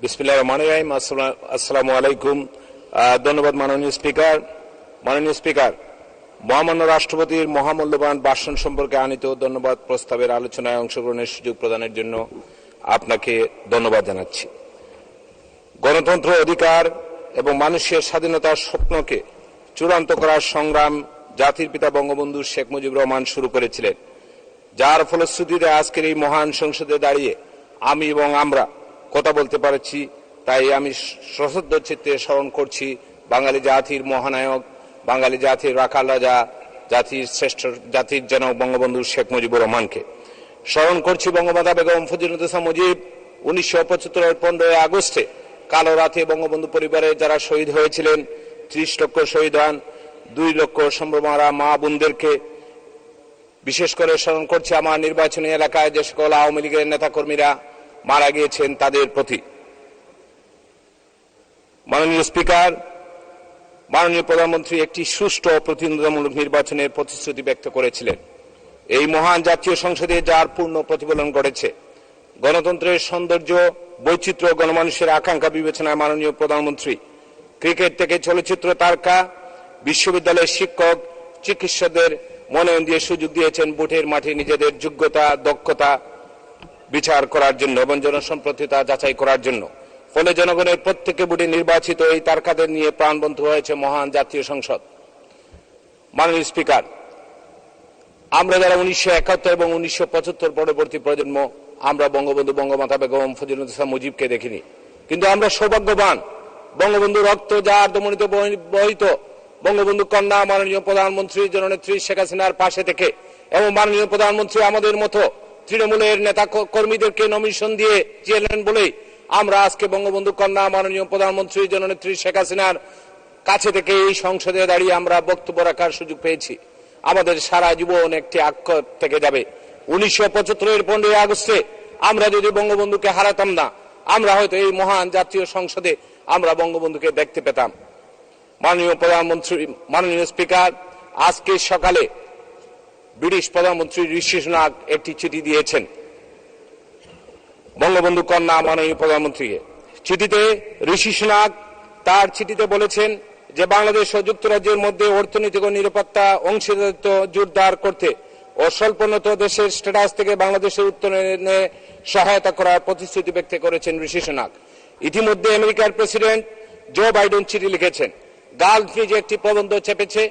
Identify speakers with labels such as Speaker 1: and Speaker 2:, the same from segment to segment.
Speaker 1: বিসমিল্লাহির রহমানির রহিম। আসসালামু আলাইকুম। ধন্যবাদ মাননীয় স্পিকার, মহামান্য রাষ্ট্রপতির মহামূল্যবান ভাষণ সম্পর্কে আনিত ধন্যবাদ প্রস্তাবের আলোচনায় অংশগ্রহণের সুযোগ প্রদানের জন্য আপনাকে ধন্যবাদ জানাচ্ছি। গণতন্ত্র, অধিকার এবং মানুষের স্বাধীনতার স্বপ্নকে চূড়ান্ত করার সংগ্রাম জাতির পিতা বঙ্গবন্ধু শেখ মুজিবুর রহমান শুরু করেছিলেন, যার ফলশ্রুতিতে আজকের এই মহান সংসদে দাঁড়িয়ে আমি এবং আমরা কথা বলতে পারছি। তাই আমি সশ্রদ্ধ চিত্তে স্মরণ করছি বাঙালি জাতির মহানায়ক, বাঙালি জাতির রাখাল রাজা, জাতির শ্রেষ্ঠ, জাতির জনক বঙ্গবন্ধু শেখ মুজিবুর রহমানকে স্মরণ করছি। বঙ্গমাতা বেগম ফজিলাতুন্নেসা মুজিব 1975-এর 15 আগস্টে কালো রাতে বঙ্গবন্ধু পরিবারের যারা শহীদ হয়েছিলেন, 30 লক্ষ শহীদ হন, 2 লক্ষ সম্ভ্রমারা মা বোনদেরকে বিশেষ করে স্মরণ করছি। আমার নির্বাচনী এলাকায় যে সকল আওয়ামী লীগের নেতাকর্মীরা মারা গিয়েছেন তাদের প্রতি। মাননীয় স্পিকার, মাননীয় প্রধানমন্ত্রী একটি সুষ্ঠু ও প্রতিদ্বন্দ্বিতামূলক নির্বাচনের প্রতিশ্রুতি ব্যক্ত করেছিলেন। এই মহান জাতীয় সংসদে যার পূর্ণ প্রতিফলন ঘটেছে। গণতন্ত্রের সৌন্দর্য, বৈচিত্র্য, গণমানুষের আকাঙ্ক্ষা বিবেচনায় মাননীয় প্রধানমন্ত্রী ক্রিকেট থেকে চলচ্চিত্র তারকা, বিশ্ববিদ্যালয়ের শিক্ষক, চিকিৎসকদের মনোনয়ন দিয়ে সুযোগ দিয়েছেন ভোটের মাঠে নিজেদের যোগ্যতা, দক্ষতা বিচার করার জন্য এবং জনসম্পৃক্ততা যাচাই করার জন্য। ফলে জনগণের প্রত্যেকে ভোটে নির্বাচিত এই তারকাদের নিয়ে প্রাণবন্ত হয়েছে মহান জাতীয় সংসদ। মাননীয় স্পিকার, আমরা যারা 1971 এবং 1975 পরবর্তী প্রজন্ম, আমরা বঙ্গবন্ধু বঙ্গমাতা বেগম ফজিলাতুন্নেসা মুজিবকে দেখিনি, কিন্তু আমরা সৌভাগ্যবান। বঙ্গবন্ধু রক্ত যার ধমনীতে বহিত, বঙ্গবন্ধু কন্যা মাননীয় প্রধানমন্ত্রী জননেত্রী শেখ হাসিনার পাশে থেকে এবং মাননীয় প্রধানমন্ত্রী আমাদের মতো তৃণমূলের নেতা কর্মীদেরকে নমিনেশন দিয়েছিলেন বলেই আমরা আজকে বঙ্গবন্ধু কন্যা মাননীয় প্রধানমন্ত্রী জননেত্রী শেখ হাসিনার কাছে থেকে এই সংসদে দাঁড়িয়ে আমরা বক্তব্য রাখার সুযোগ পেয়েছি। আমাদের সারা জীবন একটি আক্ষর থেকে যাবে। 1975-এর 15 আগস্টে আমরা যদি বঙ্গবন্ধুকে হারাতাম না, আমরা হয়তো এই মহান জাতীয় সংসদে আমরা বঙ্গবন্ধুকে দেখতে পেতাম। মাননীয় প্রধানমন্ত্রী, মাননীয় স্পিকার, আজকে সকালে ব্রিটিশ প্রধানমন্ত্রী ঋষি সুনাক একটি চিঠি দিয়েছেন বঙ্গবন্ধু কন্যা মাননীয় প্রধানমন্ত্রীকে। চিঠিতে ঋষি সুনাক তার চিঠিতে বলেছেন যে বাংলাদেশ ও যুক্তরাজ্যের মধ্যে অর্থনৈতিক ও নিরাপত্তা অংশীদারিত্ব জোরদার করতে ও স্বল্পোন্নত দেশের স্ট্যাটাস থেকে বাংলাদেশের উত্তরণে সহায়তা করার প্রতিশ্রুতি ব্যক্ত করেছেন ঋষি সুনাক। ইতিমধ্যে আমেরিকার প্রেসিডেন্ট জো বাইডেন চিঠি লিখেছেন। গালফ নিজে একটি প্রবন্ধ চেপেছে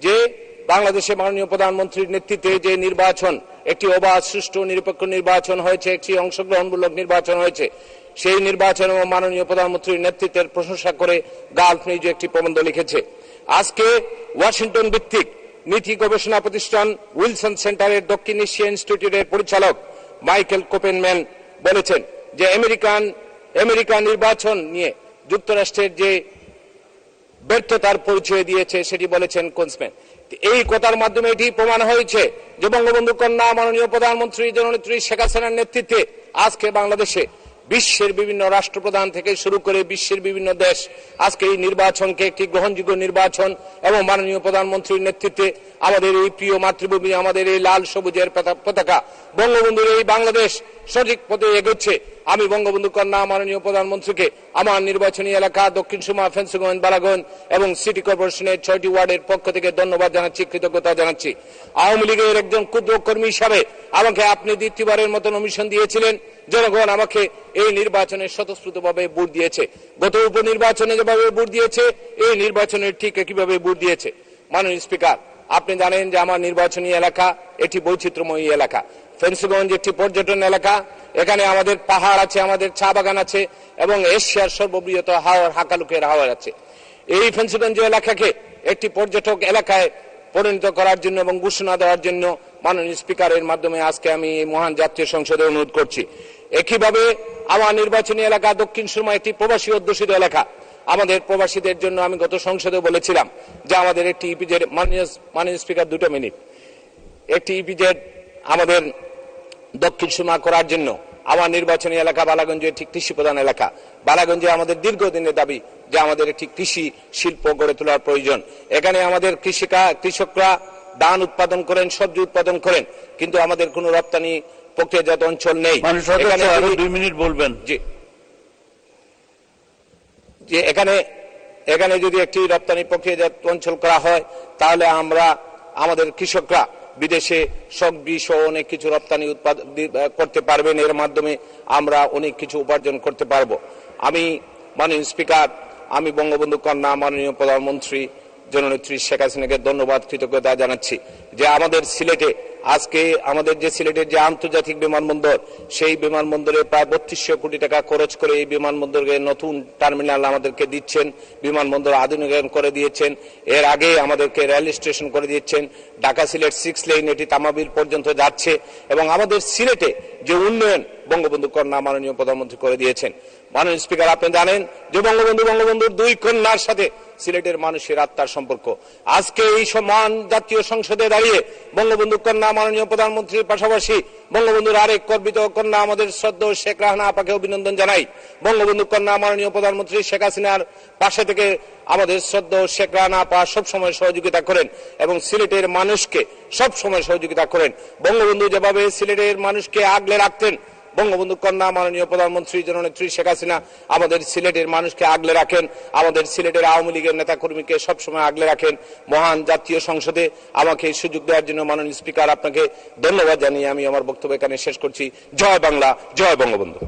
Speaker 1: যে বাংলাদেশে মাননীয় প্রধানমন্ত্রীর নেতৃত্বে যে নির্বাচন, একটি অবাধ, সুষ্ঠু, নিরপেক্ষ নির্বাচন হয়েছে, একটি অংশগ্রহণমূলক নির্বাচন হয়েছে, সেই নির্বাচন এবং মাননীয় প্রধানমন্ত্রীর নেতৃত্বের প্রশংসা করে গালফ নিজে একটি প্রবন্ধ লিখেছে। আজকে ওয়াশিংটন ভিত্তিক নীতি গবেষণা প্রতিষ্ঠান উইলসন সেন্টারের দক্ষিণ এশিয়া ইনস্টিটিউটের পরিচালক মাইকেল কোপেনম্যান বলেছেন যে আমেরিকান নির্বাচন নিয়ে যুক্তরাষ্ট্রের যে ব্যর্থতার পরিচয় দিয়েছে সেটি বলেছেন কোন্সম্যান। এই কথার মাধ্যমে এটি প্রমাণ হয়েছে যে বঙ্গবন্ধু কন্যা মাননীয় প্রধানমন্ত্রী জননেত্রী শেখ হাসিনার নেতৃত্বে আজকে বাংলাদেশে বিশ্বের বিভিন্ন রাষ্ট্রপ্রধান থেকে শুরু করে বিশ্বের বিভিন্ন দেশ আজকে এই নির্বাচনকে একটি গ্রহণযোগ্য নির্বাচন এবং মাননীয় প্রধানমন্ত্রীর নেতৃত্বে আমাদের এই প্রিয় মাতৃভূমি, আমাদের এই লাল সবুজের পতাকা, বঙ্গবন্ধুর এই বাংলাদেশ সঠিক পথে এগোচ্ছে। আমি বঙ্গবন্ধু কন্যা মাননীয় প্রধানমন্ত্রীকে আমার নির্বাচনী এলাকা দক্ষিণ সুরমা, ফেন্সিগঞ্জ, বালাগঞ্জ এবং সিটি কর্পোরেশনের 6টি ওয়ার্ডের পক্ষ থেকে ধন্যবাদ জানাচ্ছি, কৃতজ্ঞতা জানাচ্ছি। আওয়ামী লীগের একজন ক্ষুদ্র কর্মী হিসাবে আমাকে আপনি দ্বিতীয়বারের মতো নমিশন দিয়েছিলেন। জনগণ আমাকে এই নির্বাচনে স্বতঃস্ফূর্তভাবে ভোট দিয়েছে। গত উপনির্বাচনে যেভাবে ভোট দিয়েছে, এই নির্বাচনে ঠিক একইভাবে ভোট দিয়েছে। মাননীয় স্পিকার, আপনি জানেন যে আমার নির্বাচনী এলাকা একটি বৈচিত্র্যময়ী এলাকা। ফেন্সিগঞ্জ একটি পর্যটন এলাকা। এখানে আমাদের পাহাড় আছে, আমাদের চা বাগান আছে এবং এশিয়ার সর্ববৃহৎ হাকালুকের হাওর আছে। এই ফেন্সিগঞ্জ এলাকাকে একটি পর্যটক এলাকায় পরিণত করার জন্য এবং ঘোষণা দেওয়ার জন্য মাননীয় স্পিকারের মাধ্যমে আজকে আমি এই মহান জাতীয় সংসদে অনুরোধ করছি। একইভাবে আমার নির্বাচনী এলাকা দক্ষিণ সুরমা একটি প্রবাসী অধ্যুষিত এলাকা। আমাদের প্রবাসীদের জন্য আমি গত সংসদে বলেছিলাম যে আমাদের একটি ইপিজেড, মাননীয় স্পিকার 2 মিনিট, একটি ইপিজেড আমাদের দক্ষিণ সুরমা করার জন্য আমার নির্বাচনী এলাকা বালাগঞ্জ একটি কৃষি প্রধান এলাকা। বালাগঞ্জে আমাদের দীর্ঘদিনের দাবি যে আমাদের একটি কৃষি শিল্প গড়ে তোলার প্রয়োজন। এখানে আমাদের কৃষকরা ধান উৎপাদন করেন, সবজি উৎপাদন করেন, কিন্তু আমাদের কোনো রপ্তানি প্রক্রিয়াজাত অঞ্চল নেই।
Speaker 2: এখানে 2 মিনিট বলবেন।
Speaker 1: জি, যে এখানে যদি একটি রপ্তানি প্রক্রিয়াজাত অঞ্চল করা হয় তাহলে আমাদের কৃষকরা বিদেশে সবজি সহ অনেক কিছু রপ্তানি উৎপাদন করতে পারবেন। এর মাধ্যমে আমরা অনেক কিছু উপার্জন করতে পারবো। আমি মাননীয় স্পিকার, আমি বঙ্গবন্ধু কন্যা মাননীয় প্রধানমন্ত্রী জননেত্রী শেখ হাসিনাকে ধন্যবাদ, কৃতজ্ঞতা জানাচ্ছি যে আমাদের সিলেটে আজকে আমাদের যে সিলেটের যে আন্তর্জাতিক বিমানবন্দর, সেই বিমানবন্দরে প্রায় 3200 কোটি টাকা খরচ করে এই বিমানবন্দরকে নতুন টার্মিনাল আমাদেরকে দিচ্ছেন, বিমানবন্দর আধুনিকায়ন করে দিয়েছেন। এর আগে আমাদেরকে রেল স্টেশন করে দিয়েছেন। ঢাকা সিলেট 6 লেন, এটি তামাবিল পর্যন্ত যাচ্ছে। এবং আমাদের সিলেটে যে উন্নয়ন বঙ্গবন্ধু কন্যা মাননীয় প্রধানমন্ত্রী করে দিয়েছেন। মাননীয় স্পিকার, আপনি জানেন যে বঙ্গবন্ধুর 2 কন্যার সাথে সিলেটের মানুষের আত্মার সম্পর্ক। আজকে এই সম্মান জাতীয় সংসদে দাঁড়িয়ে বঙ্গবন্ধু কন্যা মাননীয় প্রধানমন্ত্রীর পাশাপাশি বঙ্গবন্ধুর আরেক গর্বিত কন্যা আমাদের শ্রদ্ধেয় শেখ রাহানা আপাকে অভিনন্দন জানাই। বঙ্গবন্ধু কন্যা মাননীয় প্রধানমন্ত্রী শেখ হাসিনার পাশে থেকে আমাদের শ্রদ্ধেয় শেখ রাহানা আপা সবসময় সহযোগিতা করেন এবং সিলেটের মানুষকে সবসময় সহযোগিতা করেন। বঙ্গবন্ধু যেভাবে সিলেটের মানুষকে আগলে রাখতেন, বঙ্গবন্ধু কন্যা মাননীয় প্রধানমন্ত্রী জননেত্রী শেখ হাসিনা আমাদের সিলেটের মানুষকে আগলে রাখেন, আমাদের সিলেটের আওয়ামী লীগের নেতাকর্মীকে সবসময় আগলে রাখেন। মহান জাতীয় সংসদে আমাকে এই সুযোগ দেওয়ার জন্য মাননীয় স্পিকার, আপনাকে ধন্যবাদ জানিয়ে আমি আমার বক্তব্য এখানে শেষ করছি। জয় বাংলা, জয় বঙ্গবন্ধু।